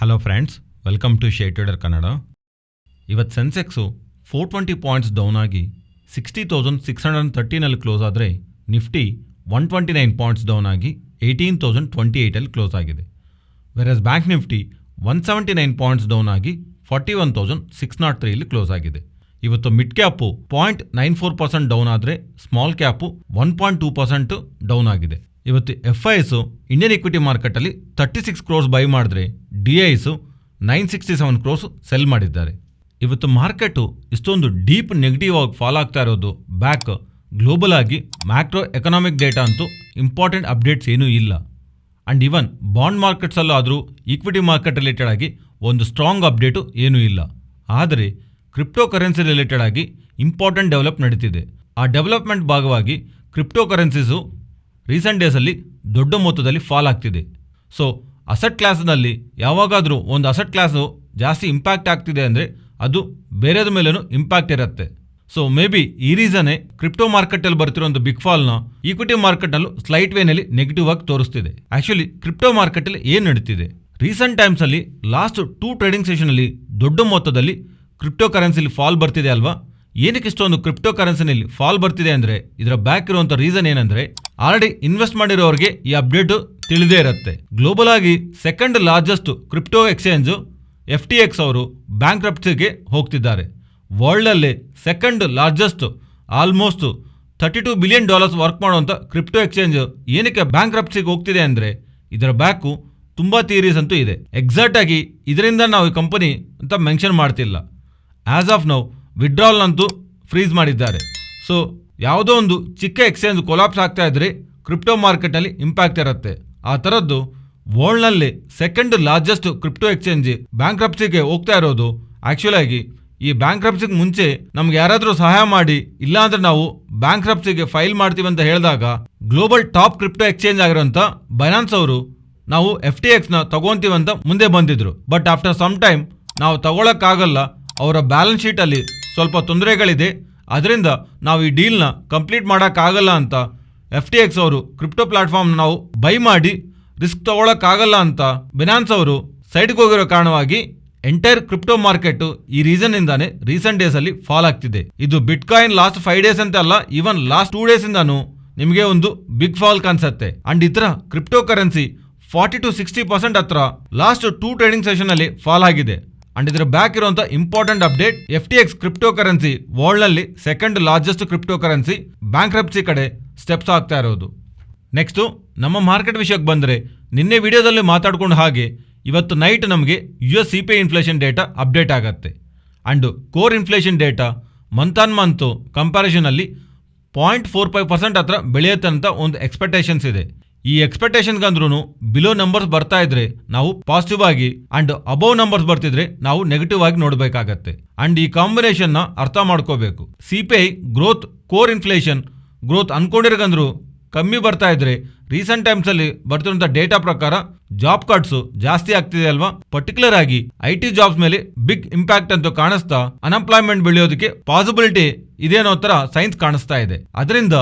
Hello friends, welcome to share trader Kannada. ಇವತ್ತು Sensex 420 points down ಆಗಿ 60,613 close ಆದರೆ Nifty 129 points down ಆಗಿ 18,028 close ಆಗಿದೆ. Virus bank Nifty 179 points down ಆಗಿ 41,603 close ಆಗಿದೆ. ಇವತ್ತು ಮಿಡ್ ಕ್ಯಾಪು 0.94% ಡೌನ್ ಆದರೆ ಸ್ಮಾಲ್ ಕ್ಯಾಪು 1.2% ಡೌನ್ ಆಗಿದೆ. ಇವತ್ತು FISಸು ಇಂಡಿಯನ್ ಇಕ್ವಿಟಿ ಮಾರ್ಕೆಟಲ್ಲಿ 36 ಕ್ರೋರ್ಸ್ ಬೈ ಮಾಡಿದ್ರೆ DISಸು 967 ಕ್ರೋರ್ಸ್ ಸೆಲ್ ಮಾಡಿದ್ದಾರೆ. ಇವತ್ತು ಮಾರ್ಕೆಟು ಇಷ್ಟೊಂದು ಡೀಪ್ ನೆಗೆಟಿವ್ ಆಗಿ ಫಾಲ್ ಆಗ್ತಾ ಇರೋದು ಬ್ಯಾಕ್ ಗ್ಲೋಬಲ್ ಆಗಿ ಮ್ಯಾಕ್ರೋ ಎಕನಾಮಿಕ್ ಡೇಟಾ ಅಂತೂ ಇಂಪಾರ್ಟೆಂಟ್ ಅಪ್ಡೇಟ್ಸ್ ಏನೂ ಇಲ್ಲ. ಆ್ಯಂಡ್ ಈವನ್ ಬಾಂಡ್ ಮಾರ್ಕೆಟ್ಸಲ್ಲೂ ಆದರೂ ಈಕ್ವಿಟಿ ಮಾರ್ಕೆಟ್ ರಿಲೇಟೆಡ್ ಆಗಿ ಒಂದು ಸ್ಟ್ರಾಂಗ್ ಅಪ್ಡೇಟು ಏನೂ ಇಲ್ಲ. ಆದರೆ ಕ್ರಿಪ್ಟೋ ಕರೆನ್ಸಿ ರಿಲೇಟೆಡ್ ಆಗಿ ಇಂಪಾರ್ಟೆಂಟ್ ಡೆವಲಪ್ ನಡೀತಿದೆ. ಆ ಡೆವಲಪ್ಮೆಂಟ್ ಭಾಗವಾಗಿ ಕ್ರಿಪ್ಟೋ ಕರೆನ್ಸೀಸು ರೀಸೆಂಟ್ ಡೇಸಲ್ಲಿ ದೊಡ್ಡ ಮೊತ್ತದಲ್ಲಿ ಫಾಲ್ ಆಗ್ತಿದೆ. ಸೊ ಅಸೆಟ್ ಕ್ಲಾಸ್ನಲ್ಲಿ ಯಾವಾಗಾದರೂ ಒಂದು ಅಸೆಟ್ ಕ್ಲಾಸು ಜಾಸ್ತಿ ಇಂಪ್ಯಾಕ್ಟ್ ಆಗ್ತಿದೆ ಅಂದರೆ ಅದು ಬೇರೆದ ಮೇಲೂ ಇಂಪ್ಯಾಕ್ಟ್ ಇರುತ್ತೆ. ಸೊ ಮೇ ಬಿ ಈ ರೀಸನ್ನೇ ಕ್ರಿಪ್ಟೋ ಮಾರ್ಕೆಟಲ್ಲಿ ಬರ್ತಿರೋ ಒಂದು ಬಿಗ್ ಫಾಲ್ನ ಈಕ್ವಿಟಿ ಮಾರ್ಕೆಟ್ನಲ್ಲೂ ಸ್ಲೈಟ್ ವೇನಲ್ಲಿ ನೆಗೆಟಿವ್ ಆಗಿ ತೋರಿಸ್ತಿದೆ. ಆ್ಯಕ್ಚುಲಿ ಕ್ರಿಪ್ಟೋ ಮಾರ್ಕೆಟಲ್ಲಿ ಏನು ನಡೀತಿದೆ, ರೀಸೆಂಟ್ ಟೈಮ್ಸಲ್ಲಿ ಲಾಸ್ಟ್ 2 ಟ್ರೇಡಿಂಗ್ ಸೆಷನಲ್ಲಿ ದೊಡ್ಡ ಮೊತ್ತದಲ್ಲಿ ಕ್ರಿಪ್ಟೋ ಕರೆನ್ಸಿಲಿ ಫಾಲ್ ಬರ್ತಿದೆ ಅಲ್ವಾ. ಏನಕ್ಕೆ ಇಷ್ಟೊಂದು ಕ್ರಿಪ್ಟೋ ಕರೆನ್ಸಿನಲ್ಲಿ ಫಾಲ್ ಬರ್ತಿದೆ ಅಂದರೆ ಇದರ ಬ್ಯಾಕ್ ಇರುವಂಥ ರೀಸನ್ ಏನಂದರೆ ಆಲ್ರೆಡಿ ಇನ್ವೆಸ್ಟ್ ಮಾಡಿರೋರಿಗೆ ಈ ಅಪ್ಡೇಟು ತಿಳಿದೇ ಇರುತ್ತೆ. ಗ್ಲೋಬಲ್ ಆಗಿ second largest crypto exchange FTX ಅವರು ಬ್ಯಾಂಕ್ರಪ್ಸಿಗೆ ಹೋಗ್ತಿದ್ದಾರೆ. ವರ್ಲ್ಡಲ್ಲೇ second largest almost $32 billion work ಮಾಡುವಂಥ ಕ್ರಿಪ್ಟೋ ಎಕ್ಸ್ಚೇಂಜ್ ಏನಕ್ಕೆ ಬ್ಯಾಂಕ್ರಪ್ಸಿಗೆ ಹೋಗ್ತಿದೆ ಅಂದರೆ ಇದರ ಬ್ಯಾಕು ತುಂಬ ಥಿಯರೀಸ್ ಅಂತೂ ಇದೆ. ಎಕ್ಸಾಕ್ಟ್ ಆಗಿ ಇದರಿಂದ ನಾವು ಈ ಕಂಪನಿ ಅಂತ ಮೆನ್ಷನ್ ಮಾಡ್ತಿಲ್ಲ. ಆ್ಯಸ್ ಆಫ್ ನೌ ವಿಡ್ರಾಲ್ನಂತೂ ಫ್ರೀಸ್ ಮಾಡಿದ್ದಾರೆ. ಸೊ ಯಾವುದೋ ಒಂದು ಚಿಕ್ಕ ಎಕ್ಸ್ಚೇಂಜ್ ಕೊಲಾಪ್ಸ್ ಆಗ್ತಾ ಇದ್ರೆ ಕ್ರಿಪ್ಟೋ ಮಾರ್ಕೆಟ್ನಲ್ಲಿ ಇಂಪ್ಯಾಕ್ಟ್ ಇರುತ್ತೆ. ಆ ಥರದ್ದು ವರ್ಲ್ಡ್ನಲ್ಲಿ ಸೆಕೆಂಡ್ ಲಾರ್ಜೆಸ್ಟ್ ಕ್ರಿಪ್ಟೋ ಎಕ್ಸ್ಚೇಂಜ್ ಬ್ಯಾಂಕ್ರಪ್ಸಿಗೆ ಹೋಗ್ತಾ ಇರೋದು. ಆ್ಯಕ್ಚುಲಾಗಿ ಈ ಬ್ಯಾಂಕ್ರಪ್ಸಿಗೆ ಮುಂಚೆ ನಮ್ಗೆ ಯಾರಾದರೂ ಸಹಾಯ ಮಾಡಿ ಇಲ್ಲಾಂದ್ರೆ ನಾವು ಬ್ಯಾಂಕ್ರಪ್ಸಿಗೆ ಫೈಲ್ ಮಾಡ್ತೀವಿ ಅಂತ ಹೇಳಿದಾಗ ಗ್ಲೋಬಲ್ ಟಾಪ್ ಕ್ರಿಪ್ಟೋ ಎಕ್ಸ್ಚೇಂಜ್ ಆಗಿರೋಂಥ ಬೈನಾನ್ಸ್ ಅವರು ನಾವು FTXನ ತಗೊಂತೀವಂತ ಮುಂದೆ ಬಂದಿದ್ರು. ಬಟ್ ಆಫ್ಟರ್ ಸಮ್ ಟೈಮ್ ನಾವು ತಗೊಳಕ್ಕಾಗಲ್ಲ, ಅವರ ಬ್ಯಾಲೆನ್ಸ್ ಶೀಟಲ್ಲಿ ಸ್ವಲ್ಪ ತೊಂದರೆಗಳಿದೆ, ಅದರಿಂದ ನಾವು ಈ ಡೀಲ್ನ ಕಂಪ್ಲೀಟ್ ಮಾಡೋಕ್ಕಾಗಲ್ಲ ಅಂತ FTX ಅವರು ಕ್ರಿಪ್ಟೋ ಪ್ಲಾಟ್ಫಾರ್ಮ್ನ ನಾವು ಬೈ ಮಾಡಿ ರಿಸ್ಕ್ ತಗೊಳಕ್ಕಾಗಲ್ಲ ಅಂತ ಬೈನಾನ್ಸ್ ಅವರು ಸೈಡ್ಗೆ ಹೋಗಿರೋ ಕಾರಣವಾಗಿ ಎಂಟೈರ್ ಕ್ರಿಪ್ಟೋ ಮಾರ್ಕೆಟ್ ಈ ರೀಸನ್ನಿಂದಾನೇ ರೀಸೆಂಟ್ ಡೇಸಲ್ಲಿ ಫಾಲ್ ಆಗ್ತಿದೆ. ಇದು ಬಿಟ್ಕಾಯಿನ್ ಲಾಸ್ಟ್ 5 ಡೇಸ್ ಅಂತ ಅಲ್ಲ, ಈವನ್ ಲಾಸ್ಟ್ 2 ಡೇಸಿಂದಾನು ನಿಮಗೆ ಒಂದು ಬಿಗ್ ಫಾಲ್ ಕಾಣಿಸುತ್ತೆ. ಅಂಡ್ ಇತರ ಕ್ರಿಪ್ಟೋ ಕರೆನ್ಸಿ 40-60% ಹತ್ರ ಲಾಸ್ಟ್ 2 ಟ್ರೇಡಿಂಗ್ ಸೆಷನಲ್ಲಿ ಫಾಲ್ ಆಗಿದೆ. ಅಂಡ್ ಇದರ ಬ್ಯಾಕ್ ಇರುವಂಥ important update, FTX crypto currency ವರ್ಲ್ಡ್ನಲ್ಲಿ second largest crypto currency bankruptcy ಕಡೆ ಸ್ಟೆಪ್ಸ್ ಆಗ್ತಾ ಇರೋದು. ನೆಕ್ಸ್ಟು ನಮ್ಮ ಮಾರ್ಕೆಟ್ ವಿಷಯಕ್ಕೆ ಬಂದರೆ ನಿನ್ನೆ ವಿಡಿಯೋದಲ್ಲಿ ಮಾತಾಡ್ಕೊಂಡು ಹಾಗೆ ಇವತ್ತು ನೈಟ್ ನಮಗೆ US CPI inflation data update ಆಗುತ್ತೆ. And core inflation data month on month ಕಂಪ್ಯಾರಿಷನಲ್ಲಿ 0.45% ಹತ್ರ ಬೆಳೆಯುತ್ತೆ ಅಂತ ಒಂದು ಎಕ್ಸ್ಪೆಕ್ಟೇಷನ್ಸ್ ಇದೆ. ಈ ಎಕ್ಸ್ಪೆಕ್ಟೇಷನ್ಗಂದ್ರೂ ಬಿಲೋ ನಂಬರ್ಸ್ ಬರ್ತಾ ಇದ್ರೆ ನಾವು ಪಾಸಿಟಿವ್ ಆಗಿ ಅಂಡ್ ಅಬೌವ್ ನಂಬರ್ಸ್ ಬರ್ತಿದ್ರೆ ನಾವು ನೆಗೆಟಿವ್ ಆಗಿ ನೋಡಬೇಕಾಗತ್ತೆ. ಅಂಡ್ ಈ ಕಾಂಬಿನೇಷನ್ನ ಅರ್ಥ ಮಾಡ್ಕೋಬೇಕು. CPI growth, core inflation growth ಅನ್ಕೊಂಡಿರೋಗಂದ್ರು ಕಮ್ಮಿ ಬರ್ತಾ ಇದ್ರೆ ರೀಸೆಂಟ್ ಟೈಮ್ಸಲ್ಲಿ ಬರ್ತಿರೋಂಥ ಡೇಟಾ ಪ್ರಕಾರ ಜಾಬ್ ಕಟ್ಸು ಜಾಸ್ತಿ ಆಗ್ತಿದೆ ಅಲ್ವಾ. ಪರ್ಟಿಕ್ಯುಲರ್ ಆಗಿ IT ಜಾಬ್ಸ್ ಮೇಲೆ ಬಿಗ್ ಇಂಪ್ಯಾಕ್ಟ್ ಅಂತೂ ಕಾಣಿಸ್ತಾ ಅನ್ಎಂಪ್ಲಾಯ್ಮೆಂಟ್ ಬೆಳೆಯೋದಕ್ಕೆ ಪಾಸಿಬಿಲಿಟಿ ಇದೆ ಅನ್ನೋ ಥರ ಸೈನ್ಸ್ ಕಾಣಿಸ್ತಾ ಇದೆ. ಅದರಿಂದ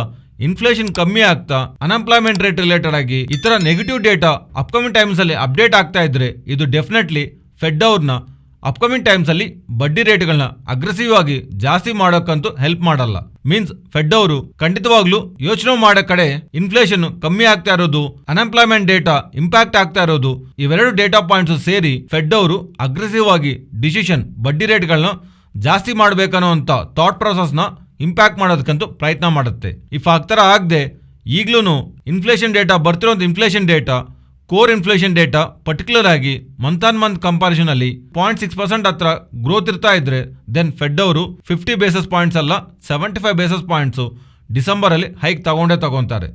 ಇನ್ಫ್ಲೇಷನ್ ಕಮ್ಮಿ ಆಗ್ತಾ ಅನ್ಎಂಪ್ಲಾಯ್ಮೆಂಟ್ ರೇಟ್ ರಿಲೇಟೆಡ್ ಆಗಿ ಈ ಥರ ನೆಗೆಟಿವ್ ಡೇಟಾ ಅಪ್ಕಮಿಂಗ್ ಟೈಮ್ಸಲ್ಲಿ ಅಪ್ಡೇಟ್ ಆಗ್ತಾ ಇದ್ರೆ ಇದು ಡೆಫಿನೆಟ್ಲಿ ಫೆಡ್ ಅವ್ರನ್ನ ಅಪ್ಕಮಿಂಗ್ ಟೈಮ್ಸಲ್ಲಿ ಬಡ್ಡಿ ರೇಟ್ಗಳನ್ನ ಅಗ್ರೆಸಿವ್ ಆಗಿ ಜಾಸ್ತಿ ಮಾಡೋಕ್ಕಂತೂ ಹೆಲ್ಪ್ ಮಾಡಲ್ಲ. ಮೀನ್ಸ್ ಫೆಡ್ ಅವರು ಖಂಡಿತವಾಗ್ಲೂ ಯೋಚನೆ ಮಾಡೋ ಕಡೆ ಇನ್ಫ್ಲೇಷನ್ ಕಮ್ಮಿ ಆಗ್ತಾ ಇರೋದು, ಅನ್ಎಂಪ್ಲಾಯ್ಮೆಂಟ್ ಡೇಟಾ ಇಂಪ್ಯಾಕ್ಟ್ ಆಗ್ತಾ ಇರೋದು, ಇವೆರಡು ಡೇಟಾ ಪಾಯಿಂಟ್ಸ್ ಸೇರಿ ಫೆಡ್ ಅವರು ಅಗ್ರೆಸಿವ್ ಆಗಿ ಡಿಸಿಷನ್ ಬಡ್ಡಿ ರೇಟ್ಗಳನ್ನ ಜಾಸ್ತಿ ಮಾಡಬೇಕನ್ನೋ ಅಂತ ಥಾಟ್ ಪ್ರಾಸೆಸ್ನ ಇಂಪ್ಯಾಕ್ಟ್ ಮಾಡೋದಕ್ಕಂತೂ ಪ್ರಯತ್ನ ಮಾಡುತ್ತೆ. ಇಫ್ ಆ ಥರ ಆಗದೆ ಈಗಲೂ ಇನ್ಫ್ಲೇಷನ್ ಡೇಟಾ ಬರ್ತಿರೋಂಥ inflation data, core inflation data particular ಆಗಿ ಮಂತ್ ಆನ್ ಮಂತ್ ಕಂಪ್ಯಾರಿಷನಲ್ಲಿ 0.6% ಹತ್ರ ಗ್ರೋತ್ ಇರ್ತಾ ಇದ್ರೆ ದೆನ್ ಫೆಡ್ ಅವರು 50 ಬೇಸಿಸ್ ಪಾಯಿಂಟ್ಸ್ ಅಲ್ಲ 75 ಬೇಸಿಸ್ ಪಾಯಿಂಟ್ಸು ಡಿಸೆಂಬರಲ್ಲಿ ಹೈಕ್ ತಗೊಂತಾರೆ.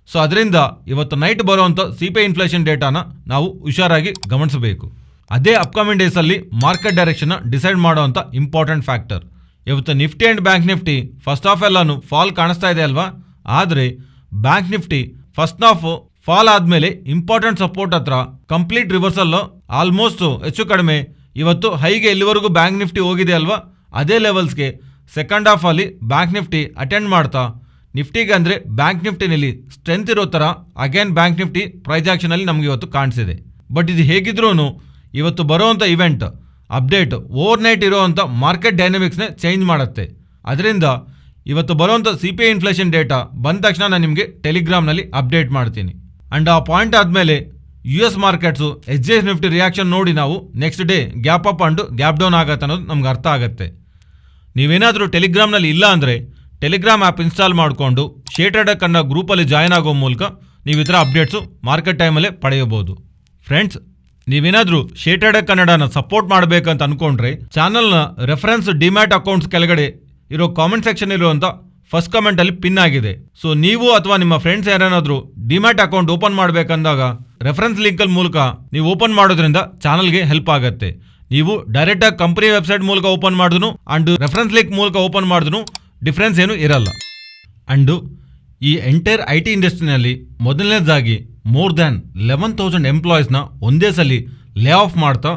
ಸೊ ಅದರಿಂದ ಇವತ್ತು ನೈಟ್ ಬರುವಂಥ CPI ಇನ್ಫ್ಲೇಷನ್ ಡೇಟಾನ ನಾವು ಹುಷಾರಾಗಿ ಗಮನಿಸಬೇಕು. ಅದೇ ಅಪ್ಕಮಿಂಗ್ ಡೇಸಲ್ಲಿ ಮಾರ್ಕೆಟ್ ಡೈರೆಕ್ಷನ್ನ ಡಿಸೈಡ್ ಮಾಡೋವಂಥ ಇಂಪಾರ್ಟೆಂಟ್ ಫ್ಯಾಕ್ಟರ್. ಇವತ್ತು Nifty and bank Nifty first half ಎಲ್ಲಾನು ಫಾಲ್ ಕಾಣಿಸ್ತಾ ಇದೆ ಅಲ್ವಾ. ಆದರೆ bank Nifty first half fall ಆದಮೇಲೆ ಇಂಪಾರ್ಟೆಂಟ್ ಸಪೋರ್ಟ್ ಹತ್ರ ಕಂಪ್ಲೀಟ್ ರಿವರ್ಸಲ್ಲು ಆಲ್ಮೋಸ್ಟ್ ಹೆಚ್ಚು ಕಡಿಮೆ ಇವತ್ತು ಹೈಗೆ ಎಲ್ಲಿವರೆಗೂ ಬ್ಯಾಂಕ್ ನಿಫ್ಟಿ ಹೋಗಿದೆ ಅಲ್ವಾ ಅದೇ ಲೆವೆಲ್ಸ್ಗೆ ಸೆಕೆಂಡ್ ಹಾಫಲ್ಲಿ ಬ್ಯಾಂಕ್ ನಿಫ್ಟಿ ಅಟೆಂಡ್ ಮಾಡ್ತಾ ನಿಫ್ಟಿಗೆ ಅಂದರೆ ಬ್ಯಾಂಕ್ ನಿಫ್ಟಿನಲ್ಲಿ ಸ್ಟ್ರೆಂತ್ ಇರೋ ಥರ ಅಗೇನ್ ಬ್ಯಾಂಕ್ ನಿಫ್ಟಿ ಪ್ರೈಸ್ ಆ್ಯಕ್ಷನಲ್ಲಿ ನಮಗೆ ಇವತ್ತು ಕಾಣಿಸಿದೆ. ಬಟ್ ಇದು ಹೇಗಿದ್ರೂ ಇವತ್ತು ಬರೋವಂಥ ಇವೆಂಟ್ ಅಪ್ಡೇಟ್ ಓವರ್ನೈಟ್ ಇರೋವಂಥ ಮಾರ್ಕೆಟ್ ಡೈನಮಿಕ್ಸ್ನೇ ಚೇಂಜ್ ಮಾಡುತ್ತೆ. ಅದರಿಂದ ಇವತ್ತು ಬರೋವಂಥ CPI ಇನ್ಫ್ಲೇಷನ್ ಡೇಟಾ ಬಂದ ತಕ್ಷಣ ನಾನು ನಿಮಗೆ ಟೆಲಿಗ್ರಾಮ್ನಲ್ಲಿ ಅಪ್ಡೇಟ್ ಮಾಡ್ತೀನಿ. ಆ್ಯಂಡ್ ಆ ಪಾಯಿಂಟ್ ಆದಮೇಲೆ US markets SGX Nifty reaction ನೋಡಿ ನಾವು next day gap up and gap down ಆಗತ್ತೆ ಅನ್ನೋದು ನಮ್ಗೆ ಅರ್ಥ ಆಗುತ್ತೆ. ನೀವೇನಾದರೂ ಟೆಲಿಗ್ರಾಮ್ನಲ್ಲಿ ಇಲ್ಲ ಅಂದರೆ ಟೆಲಿಗ್ರಾಮ್ ಆ್ಯಪ್ ಇನ್ಸ್ಟಾಲ್ ಮಾಡಿಕೊಂಡು ಶೇರ್ ಟ್ರೇಡರ್ ಕನ್ನಡ ಗ್ರೂಪಲ್ಲಿ ಜಾಯ್ನ್ ಆಗೋ ಮೂಲಕ ನೀವು ಈ ಥರ ಅಪ್ಡೇಟ್ಸು ಮಾರ್ಕೆಟ್ ಟೈಮಲ್ಲೇ ಪಡೆಯಬಹುದು. ಫ್ರೆಂಡ್ಸ್, ನೀವೇನಾದರೂ ಶೇರ್ ಟ್ರೇಡರ್ ಕನ್ನಡನ ಸಪೋರ್ಟ್ ಮಾಡಬೇಕಂತ ಅಂದ್ಕೊಂಡ್ರೆ ಚಾನಲ್ನ ರೆಫರೆನ್ಸ್ ಡಿಮ್ಯಾಟ್ ಅಕೌಂಟ್ಸ್ ಕೆಳಗಡೆ ಇರೋ ಕಾಮೆಂಟ್ ಸೆಕ್ಷನ್ ಇರುವಂಥ ಫಸ್ಟ್ ಕಮೆಂಟಲ್ಲಿ ಪಿನ್ ಆಗಿದೆ. ಸೊ ನೀವು ಅಥವಾ ನಿಮ್ಮ ಫ್ರೆಂಡ್ಸ್ ಯಾರೇನಾದರೂ ಡಿಮ್ಯಾಟ್ ಅಕೌಂಟ್ ಓಪನ್ ಮಾಡಬೇಕಂದಾಗ ರೆಫರೆನ್ಸ್ ಲಿಂಕಲ್ ಮೂಲಕ ನೀವು ಓಪನ್ ಮಾಡೋದ್ರಿಂದ ಚಾನಲ್ಗೆ ಹೆಲ್ಪ್ ಆಗುತ್ತೆ. ನೀವು ಡೈರೆಕ್ಟಾಗಿ ಕಂಪನಿ ವೆಬ್ಸೈಟ್ ಮೂಲಕ ಓಪನ್ ಮಾಡಿದ್ರು ಆ್ಯಂಡ್ ರೆಫರೆನ್ಸ್ ಲಿಂಕ್ ಮೂಲಕ ಓಪನ್ ಮಾಡಿದ್ರು ಡಿಫ್ರೆನ್ಸ್ ಏನೂ ಇರಲ್ಲ. ಆ್ಯಂಡು ಈ ಎಂಟೈರ್ IT ಇಂಡಸ್ಟ್ರಿನಲ್ಲಿ ಮೊದಲನೇದಾಗಿ ಮೋರ್ ದ್ಯಾನ್ 11,000 ಎಂಪ್ಲಾಯೀಸ್ನ ಒಂದೇ ಸಲ ಲೇ ಆಫ್ ಮಾಡ್ತಾ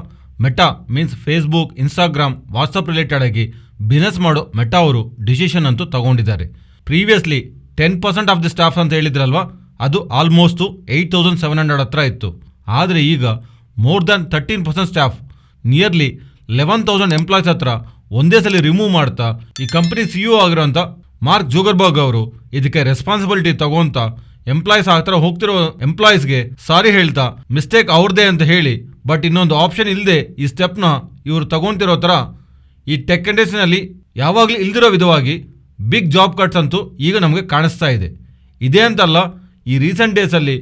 meta means Facebook, Instagram, WhatsApp related ಆಗಿ ಬಿಸ್ನೆಸ್ ಮಾಡೋ ಮೆಟಾ ಅವರು ಡಿಸಿಷನ್ ಅಂತೂ ತಗೊಂಡಿದ್ದಾರೆ. ಪ್ರೀವಿಯಸ್ಲಿ 10% ಆಫ್ ದಿ ಸ್ಟಾಫ್ ಅಂತ ಹೇಳಿದ್ರಲ್ವಾ, ಅದು ಆಲ್ಮೋಸ್ಟು 8,700 ಹತ್ರ ಇತ್ತು. ಆದರೆ ಈಗ more than 13% staff nearly 11,000 employees ಹತ್ರ ಒಂದೇ ಸಲ ರಿಮೂವ್ ಮಾಡ್ತಾ ಈ ಕಂಪನಿ CEO ಆಗಿರೋಂಥ ಮಾರ್ಕ್ ಜುಗರ್ಬರ್ಗ್ ಅವರು ಇದಕ್ಕೆ ರೆಸ್ಪಾನ್ಸಿಬಿಲಿಟಿ ತಗೊಂತ ಎಂಪ್ಲಾಯ್ಸ್ ಆ ಥರ ಹೋಗ್ತಿರೋ ಎಂಪ್ಲಾಯೀಸ್ಗೆ ಸಾರಿ ಹೇಳ್ತಾ ಮಿಸ್ಟೇಕ್ ಅವ್ರದ್ದೇ ಅಂತ ಹೇಳಿ, ಬಟ್ ಇನ್ನೊಂದು ಆಪ್ಷನ್ ಇಲ್ಲದೆ ಈ ಸ್ಟೆಪ್ನ ಇವರು ತಗೊತಿರೋ ಥರ ಈ ಟೆಕ್ ಇಂಡಸ್ಟ್ರಿನಲ್ಲಿ ಯಾವಾಗಲೂ ಇಲ್ದಿರೋ ವಿಧವಾಗಿ ಬಿಗ್ ಜಾಬ್ ಕಟ್ಸ್ ಅಂತೂ ಈಗ ನಮಗೆ ಕಾಣಿಸ್ತಾ ಇದೆ. ಇದೇ ಅಂತಲ್ಲ, ಈ ರೀಸೆಂಟ್ ಡೇಸಲ್ಲಿ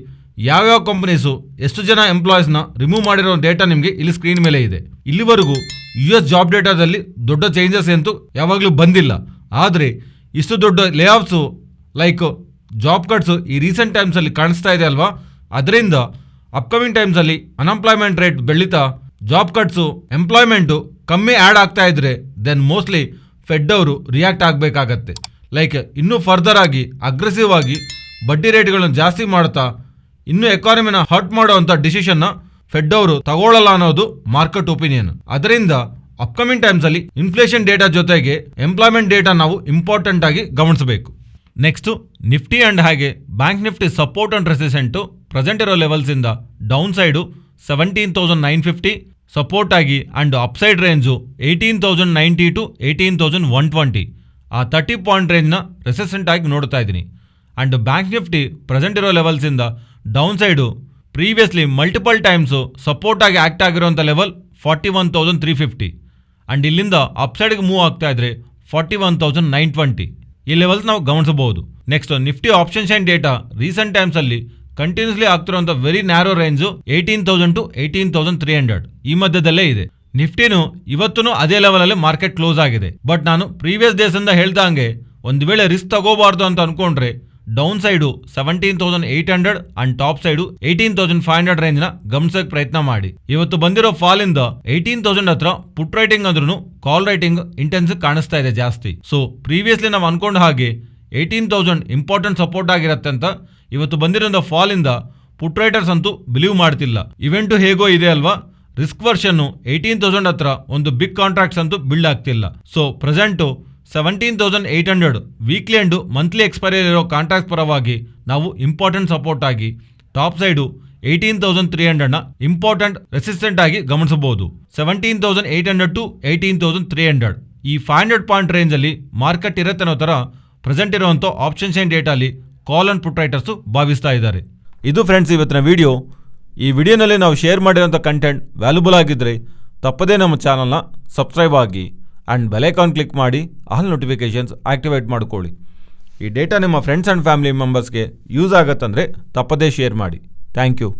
ಯಾವ್ಯಾವ ಕಂಪನೀಸು ಎಷ್ಟು ಜನ ಎಂಪ್ಲಾಯೀಸ್ನ ರಿಮೂವ್ ಮಾಡಿರೋ ಡೇಟಾ ನಿಮಗೆ ಇಲ್ಲಿ ಸ್ಕ್ರೀನ್ ಮೇಲೆ ಇದೆ. ಇಲ್ಲಿವರೆಗೂ US ಜಾಬ್ ಡೇಟಾದಲ್ಲಿ ದೊಡ್ಡ ಚೇಂಜಸ್ ಅಂತೂ ಯಾವಾಗಲೂ ಬಂದಿಲ್ಲ. ಆದರೆ ಇಷ್ಟು ದೊಡ್ಡ ಲೇ ಆಫ್ಸು ಲೈಕ್ ಜಾಬ್ ಕಟ್ಸು ಈ ರೀಸೆಂಟ್ ಟೈಮ್ಸಲ್ಲಿ ಕಾಣಿಸ್ತಾ ಇದೆ ಅಲ್ವಾ. ಅದರಿಂದ ಅಪ್ಕಮಿಂಗ್ ಟೈಮ್ಸಲ್ಲಿ ಅನ್ಎಂಪ್ಲಾಯ್ಮೆಂಟ್ ರೇಟ್ ಬೆಳೀತಾ ಜಾಬ್ ಕಟ್ಸು ಎಂಪ್ಲಾಯ್ಮೆಂಟು ಕಮ್ಮಿ ಆ್ಯಡ್ ಆಗ್ತಾ ಇದ್ರೆ ದೆನ್ ಮೋಸ್ಟ್ಲಿ ಫೆಡ್ ಅವರು ರಿಯಾಕ್ಟ್ ಆಗಬೇಕಾಗತ್ತೆ. ಲೈಕ್ ಇನ್ನೂ ಫರ್ದರ್ ಆಗಿ ಅಗ್ರೆಸಿವ್ ಆಗಿ ಬಡ್ಡಿ ರೇಟ್ಗಳನ್ನು ಜಾಸ್ತಿ ಮಾಡ್ತಾ ಇನ್ನೂ ಎಕಾನಮಿನ ಹರ್ಟ್ ಮಾಡೋವಂಥ ಡಿಸಿಷನ್ನ ಫೆಡ್ ಅವರು ತಗೊಳ್ಳಲ್ಲ ಅನ್ನೋದು ಮಾರ್ಕೆಟ್ ಒಪಿನಿಯನ್. ಅದರಿಂದ ಅಪ್ಕಮಿಂಗ್ ಟೈಮ್ಸಲ್ಲಿ ಇನ್ಫ್ಲೇಷನ್ ಡೇಟಾ ಜೊತೆಗೆ ಎಂಪ್ಲಾಯ್ಮೆಂಟ್ ಡೇಟಾ ನಾವು ಇಂಪಾರ್ಟೆಂಟ್ ಆಗಿ ಗಮನಿಸಬೇಕು. ನೆಕ್ಸ್ಟು ನಿಫ್ಟಿ ಆ್ಯಂಡ್ ಹಾಗೆ bank Nifty support and resistant present ಇರೋ ಲೆವೆಲ್ಸಿಂದ ಡೌನ್ ಸೈಡು 17,950 ಸಪೋರ್ಟ್ ಆಗಿ ಆ್ಯಂಡ್ ಅಪ್ಸೈಡ್ ರೇಂಜು 18,090 ಟು 18,120 ಆ 30 ಪಾಯಿಂಟ್ ರೇಂಜ್ನ ರೆಸಿಸ್ಟೆಂಟ್ ಆಗಿ ನೋಡ್ತಾ ಇದ್ದೀನಿ. ಆ್ಯಂಡ್ ಬ್ಯಾಂಕ್ ನಿಫ್ಟಿ ಪ್ರೆಸೆಂಟ್ ಇರೋ ಲೆವೆಲ್ಸಿಂದ downside previously multiple times support ಆಗಿ ಆ್ಯಕ್ಟ್ ಆಗಿರೋಂಥ ಲೆವೆಲ್ 41,350 ಆ್ಯಂಡ್ ಇಲ್ಲಿಂದ ಅಪ್ಸೈಡ್ಗೆ ಮೂವ್ ಆಗ್ತಾ ಇದ್ರೆ 41,920 ಈ ಲೆವೆಲ್ಸ್ ನಾವು ಗಮನಿಸಬಹುದು. Next Nifty option chain data recent ಟೈಮ್ಸಲ್ಲಿ ಕಂಟಿನ್ಯೂಸ್ಲಿ ಆಗ್ತಿರೋಂಥ ವೆರಿ ನ್ಯಾರೋ ರೇಂಜು 18,000 ಟು 18,300 ಈ ಮಧ್ಯದಲ್ಲೇ ಇದೆ. ನಿಫ್ಟಿನೂ ಇವತ್ತೂ ಅದೇ ಲೆವೆಲಲ್ಲಿ ಮಾರ್ಕೆಟ್ ಕ್ಲೋಸ್ ಆಗಿದೆ. ಬಟ್ ನಾನು ಪ್ರೀವಿಯಸ್ ಡೇಸಿಂದ ಹೇಳ್ದಂಗೆ ಒಂದು ವೇಳೆ ರಿಸ್ಕ್ ತಗೋಬಾರ್ದು ಅಂತ ಅನ್ಕೊಂಡ್ರೆ down side 17,800 and top side 18,500 ರೇಂಜ್ನ ಗಮನಿಸೋಕೆ ಪ್ರಯತ್ನ ಮಾಡಿ. ಇವತ್ತು ಬಂದಿರೋ ಫಾಲಿಂದ 18,000 ಹತ್ರ ಪುಟ್ ರೈಟಿಂಗ್ ಅಂದ್ರೂ ಕಾಲ್ ರೈಟಿಂಗ್ ಇಂಟೆನ್ಸ್ ಕಾಣಿಸ್ತಾ ಇದೆ ಜಾಸ್ತಿ. ಸೊ ಪ್ರೀವಿಯಸ್ಲಿ ನಾವು ಅನ್ಕೊಂಡ ಹಾಗೆ 18,000 ಇಂಪಾರ್ಟೆಂಟ್ ಸಪೋರ್ಟ್ ಆಗಿರುತ್ತೆ ಅಂತ ಇವತ್ತು ಬಂದಿರೋ ಫಾಲಿಂದ ಪುಟ್ ರೈಟರ್ಸ್ ಅಂತೂ ಬಿಲೀವ್ ಮಾಡ್ತಿಲ್ಲ. ಇವೆಂಟು ಹೇಗೋ ಇದೆ ಅಲ್ವಾ, ರಿಸ್ಕ್ ವರ್ಷನ್ನು 18,000 ಹತ್ರ ಒಂದು ಬಿಗ್ ಕಾಂಟ್ರಾಕ್ಟ್ಸ್ ಅಂತೂ ಬಿಲ್ಡ್ ಆಗ್ತಿಲ್ಲ. So present 17,800 weekly and monthly expiry ಇರೋ ಕಾಂಟ್ರಾಕ್ಟ್ ಪರವಾಗಿ ನಾವು ಇಂಪಾರ್ಟೆಂಟ್ ಸಪೋರ್ಟ್ ಆಗಿ ಟಾಪ್ ಸೈಡು 18,300ನ ಇಂಪಾರ್ಟೆಂಟ್ ರೆಸಿಸ್ಟೆಂಟ್ ಆಗಿ ಗಮನಿಸಬಹುದು. 17,800 ಟು 18,300 ಈ 500 ಪಾಯಿಂಟ್ ರೇಂಜಲ್ಲಿ ಮಾರ್ಕೆಟ್ ಇರುತ್ತೆ ಅನ್ನೋ ಥರ ಪ್ರೆಸೆಂಟ್ ಇರುವಂಥ ಆಪ್ಷನ್ ಶೈನ್ ಡೇಟಾಲಿ ಕಾಲ್ ಆ್ಯಂಡ್ ಪುಟ್ ರೈಟರ್ಸು ಭಾವಿಸ್ತಾ ಇದ್ದಾರೆ. ಇದು ಫ್ರೆಂಡ್ಸ್ ಇವತ್ತಿನ ವಿಡಿಯೋ. ಈ ವಿಡಿಯೋನಲ್ಲಿ ನಾವು ಶೇರ್ ಮಾಡಿರೋಂಥ ಕಂಟೆಂಟ್ ವ್ಯಾಲ್ಯುಬಲ್ ಆಗಿದ್ದರೆ ತಪ್ಪದೇ ನಮ್ಮ ಚಾನಲ್ನ ಸಬ್ಸ್ಕ್ರೈಬ್ ಆಗಿ ಆ್ಯಂಡ್ ಬೆಲ್ ಐಕಾನ್ ಕ್ಲಿಕ್ ಮಾಡಿ ಆಲ್ ನೋಟಿಫಿಕೇಷನ್ಸ್ ಆ್ಯಕ್ಟಿವೇಟ್ ಮಾಡ್ಕೊಳ್ಳಿ. ಈ ಡೇಟಾ ನಿಮ್ಮ ಫ್ರೆಂಡ್ಸ್ ಆ್ಯಂಡ್ ಫ್ಯಾಮಿಲಿ ಮೆಂಬರ್ಸ್ಗೆ ಯೂಸ್ ಆಗತ್ತಂದರೆ ತಪ್ಪದೇ ಶೇರ್ ಮಾಡಿ. Thank you.